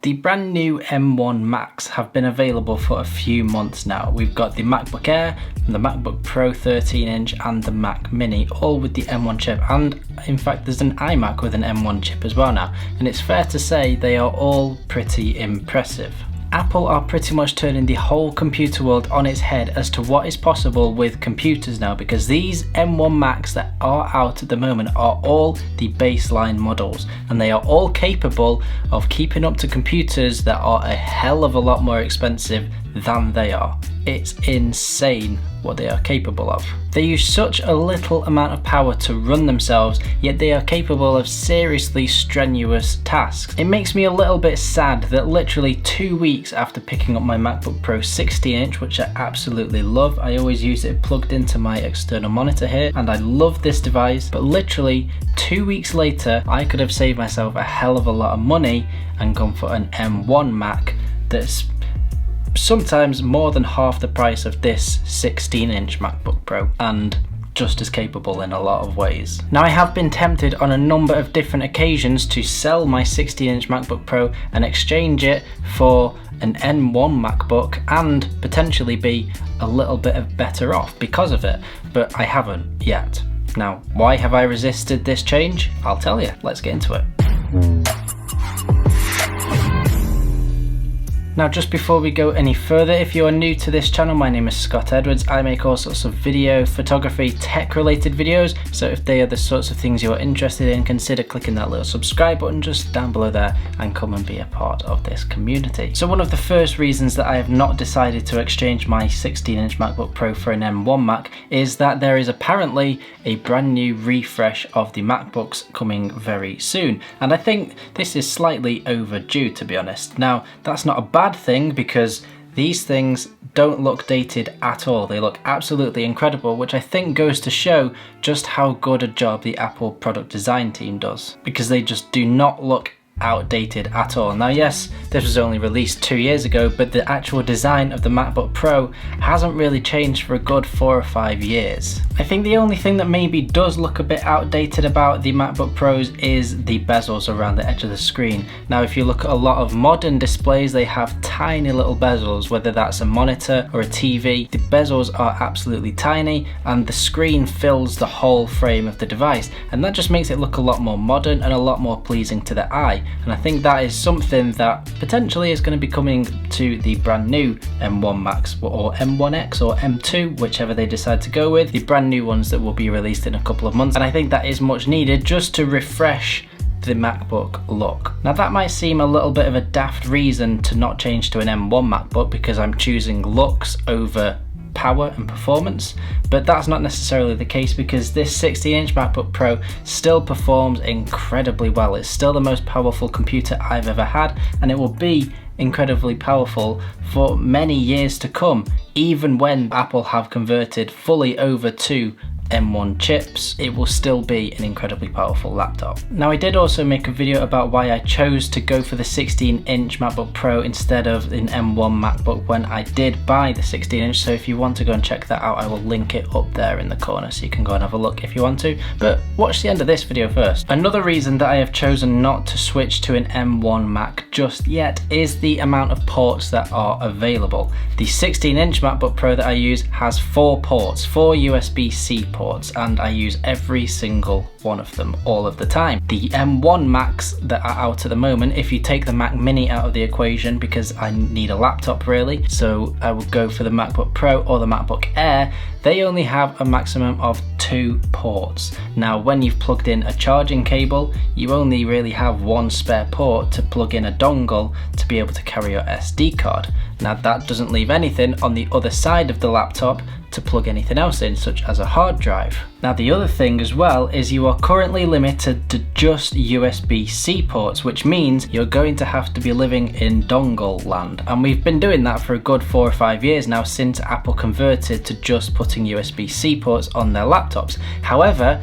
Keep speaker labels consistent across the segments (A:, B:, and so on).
A: The brand new M1 Macs have been available for a few months now. We've got the MacBook Air, the MacBook Pro 13-inch and the Mac Mini, all with the M1 chip, and in fact there's an iMac with an M1 chip as well now, and it's fair to say they are all pretty impressive. Apple are pretty much turning the whole computer world on its head as to what is possible with computers now, because these M1 Macs that are out at the moment are all the baseline models, and they are all capable of keeping up to computers that are a hell of a lot more expensive than they are. It's insane what they are capable of. They use such a little amount of power to run themselves, yet they are capable of seriously strenuous tasks. It makes me a little bit sad that literally 2 weeks after picking up my MacBook Pro 16-inch, which I absolutely love, I always use it plugged into my external monitor here, and I love this device, but literally 2 weeks later, I could have saved myself a hell of a lot of money and gone for an M1 Mac that's sometimes more than half the price of this 16-inch MacBook Pro, and just as capable in a lot of ways. Now, I have been tempted on a number of different occasions to sell my 16-inch MacBook Pro and exchange it for an M1 MacBook and potentially be a little bit better off because of it, but I haven't yet. Now, why have I resisted this change? I'll tell you. Let's get into it. Now, just before we go any further, if you are new to this channel, my name is Scott Edwards. I make all sorts of video, photography, tech related videos, so if they are the sorts of things you're interested in, consider clicking that little subscribe button just down below there and come and be a part of this community. So one of the first reasons that I have not decided to exchange my 16-inch MacBook Pro for an M1 Mac is that there is apparently a brand new refresh of the MacBooks coming very soon, and I think this is slightly overdue, to be honest. Now, that's not a bad thing, because these things don't look dated at all. They look absolutely incredible, which I think goes to show just how good a job the Apple product design team does, because they just do not look outdated at all. Now, yes, this was only released 2 years ago, but the actual design of the MacBook Pro hasn't really changed for a good 4 or 5 years. I think the only thing that maybe does look a bit outdated about the MacBook Pros is the bezels around the edge of the screen. Now, if you look at a lot of modern displays, they have tiny little bezels, whether that's a monitor or a TV. The bezels are absolutely tiny, and the screen fills the whole frame of the device, and that just makes it look a lot more modern and a lot more pleasing to the eye. And I think that is something that potentially is going to be coming to the brand new M1 Macs, or M1X or M2, whichever they decide to go with, the brand new ones that will be released in a couple of months. And I think that is much needed just to refresh the MacBook look. Now, that might seem a little bit of a daft reason to not change to an M1 MacBook because I'm choosing looks over power and performance, but that's not necessarily the case, because this 16-inch MacBook Pro still performs incredibly well. It's still the most powerful computer I've ever had, and it will be incredibly powerful for many years to come, even when Apple have converted fully over to M1 chips. It will still be an incredibly powerful laptop. Now, I did also make a video about why I chose to go for the 16-inch MacBook Pro instead of an M1 MacBook when I did buy the 16-inch, so if you want to go and check that out, I will link it up there in the corner so you can go and have a look if you want to, but watch the end of this video first. Another reason that I have chosen not to switch to an M1 Mac just yet is the amount of ports that are available. The 16-inch MacBook Pro that I use has 4 ports, 4 USB-C ports, and I use every single one of them all of the time. The M1 Macs that are out at the moment, if you take the Mac Mini out of the equation, because I need a laptop really, so I would go for the MacBook Pro or the MacBook Air, they only have a maximum of 2 ports. Now, when you've plugged in a charging cable, you only really have 1 spare port to plug in a dongle to be able to carry your SD card. Now, that doesn't leave anything on the other side of the laptop to plug anything else in, such as a hard drive. Now, the other thing as well is you are currently limited to just USB-C ports, which means you're going to have to be living in dongle land. And we've been doing that for a good 4 or 5 years now, since Apple converted to just putting USB-C ports on their laptops. However,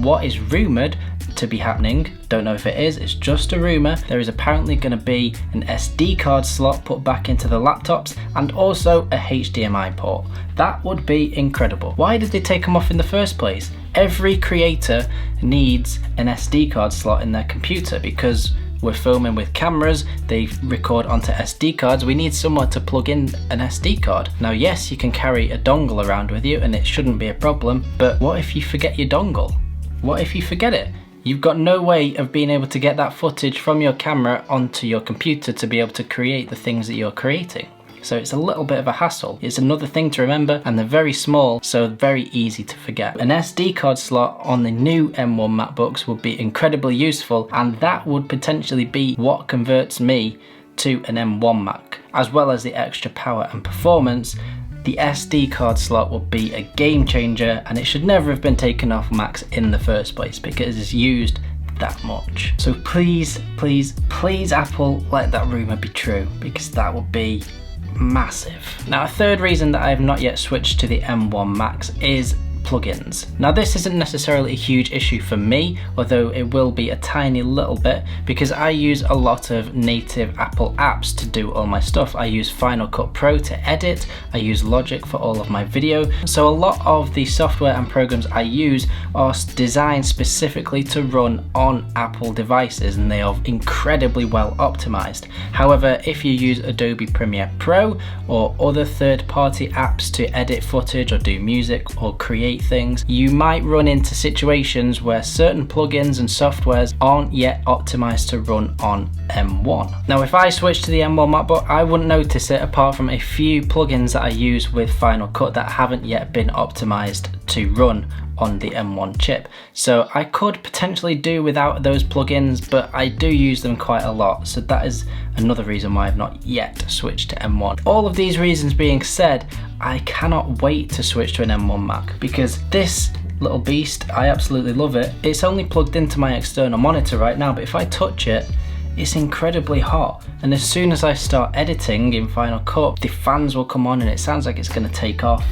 A: what is rumoured to be happening, don't know if it is, it's just a rumour, there is apparently going to be an SD card slot put back into the laptops and also a HDMI port. That would be incredible. Why did they take them off in the first place? Every creator needs an SD card slot in their computer, because we're filming with cameras, they record onto SD cards, we need somewhere to plug in an SD card. Now yes, you can carry a dongle around with you and it shouldn't be a problem, but what if you forget your dongle? What if you forget it? You've got no way of being able to get that footage from your camera onto your computer to be able to create the things that you're creating. So it's a little bit of a hassle. It's another thing to remember, and they're very small, so very easy to forget. An SD card slot on the new M1 MacBooks would be incredibly useful, and that would potentially be what converts me to an M1 Mac. As well as the extra power and performance, the SD card slot would be a game changer, and it should never have been taken off Macs in the first place because it's used that much. So please, please, please Apple, let that rumor be true, because that would be massive. Now a third reason that I have not yet switched to the M1 Macs is plugins. Now this isn't necessarily a huge issue for me, although it will be a tiny little bit, because I use a lot of native Apple apps to do all my stuff. I use Final Cut Pro to edit, I use Logic for all of my video, so a lot of the software and programs I use are designed specifically to run on Apple devices, and they are incredibly well optimized. However, if you use Adobe Premiere Pro or other third-party apps to edit footage or do music or create things, you might run into situations where certain plugins and softwares aren't yet optimized to run on M1. Now if I switch to the M1 MacBook, I wouldn't notice it apart from a few plugins that I use with Final Cut that haven't yet been optimized to run on the M1 chip. So I could potentially do without those plugins, but I do use them quite a lot, so that is another reason why I've not yet switched to M1. All of these reasons being said, I cannot wait to switch to an M1 Mac, because this little beast, I absolutely love it. It's only plugged into my external monitor right now, but if I touch it, it's incredibly hot, and as soon as I start editing in Final Cut, the fans will come on and it sounds like it's going to take off,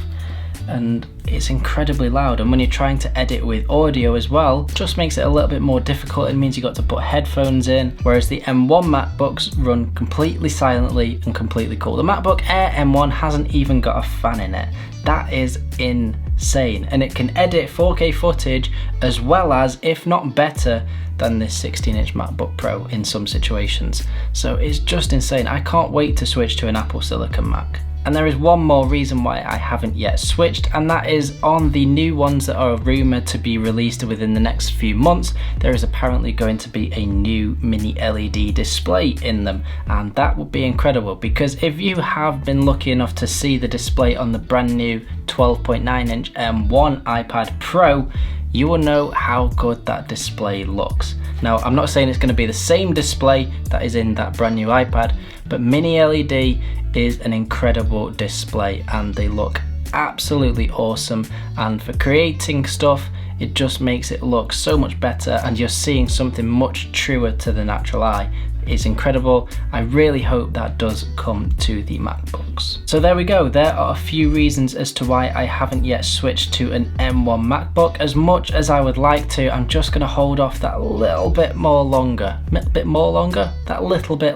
A: and it's incredibly loud. And when you're trying to edit with audio as well, it just makes it a little bit more difficult. It means you got to put headphones in, whereas the M1 MacBooks run completely silently and completely cool. The MacBook Air M1 hasn't even got a fan in it. That is insane, and it can edit 4K footage as well as, if not better than this 16-inch MacBook Pro in some situations. So it's just insane. I can't wait to switch to an Apple Silicon Mac. And there is one more reason why I haven't yet switched, and that is on the new ones that are rumoured to be released within the next few months. There is apparently going to be a new mini LED display in them, and that would be incredible, because if you have been lucky enough to see the display on the brand new 12.9-inch M1 iPad Pro, you will know how good that display looks. Now, I'm not saying it's going to be the same display that is in that brand new iPad, but mini LED is an incredible display and they look absolutely awesome, and for creating stuff it just makes it look so much better, and you're seeing something much truer to the natural eye. It's incredible. I really hope that does come to the MacBooks. So there we go. There are a few reasons as to why I haven't yet switched to an M1 MacBook. As much as I would like to, I'm just going to hold off that little bit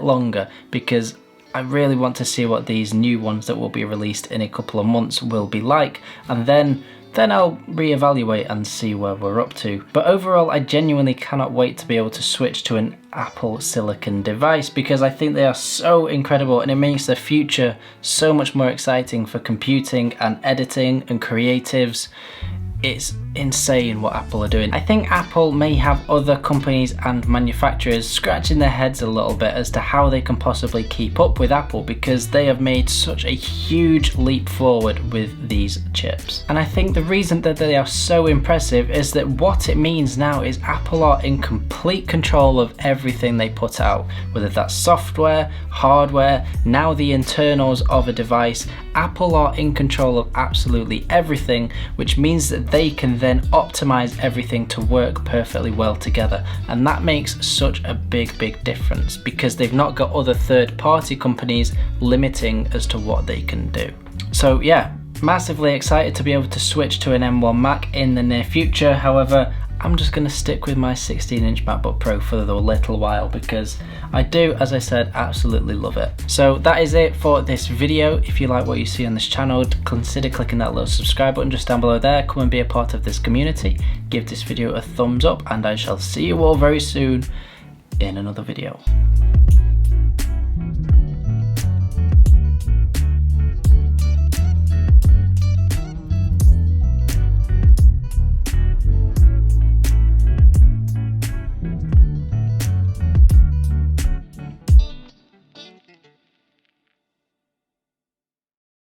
A: longer, because I really want to see what these new ones that will be released in a couple of months will be like, and then I'll reevaluate and see where we're up to. But overall, I genuinely cannot wait to be able to switch to an Apple Silicon device, because I think they are so incredible and it makes the future so much more exciting for computing and editing and creatives. It's insane what Apple are doing. I think Apple may have other companies and manufacturers scratching their heads a little bit as to how they can possibly keep up with Apple, because they have made such a huge leap forward with these chips. And I think the reason that they are so impressive is that what it means now is Apple are in complete control of everything they put out, whether that's software, hardware, now the internals of a device. Apple are in control of absolutely everything, which means that they can then optimize everything to work perfectly well together, and that makes such a big difference, because they've not got other third-party companies limiting as to what they can do. So yeah, massively excited to be able to switch to an M1 Mac in the near future. However, I'm just going to stick with my 16-inch MacBook Pro for the little while, because I do, as I said, absolutely love it. So that is it for this video. If you like what you see on this channel, consider clicking that little subscribe button just down below there. Come and be a part of this community. Give this video a thumbs up, and I shall see you all very soon in another video.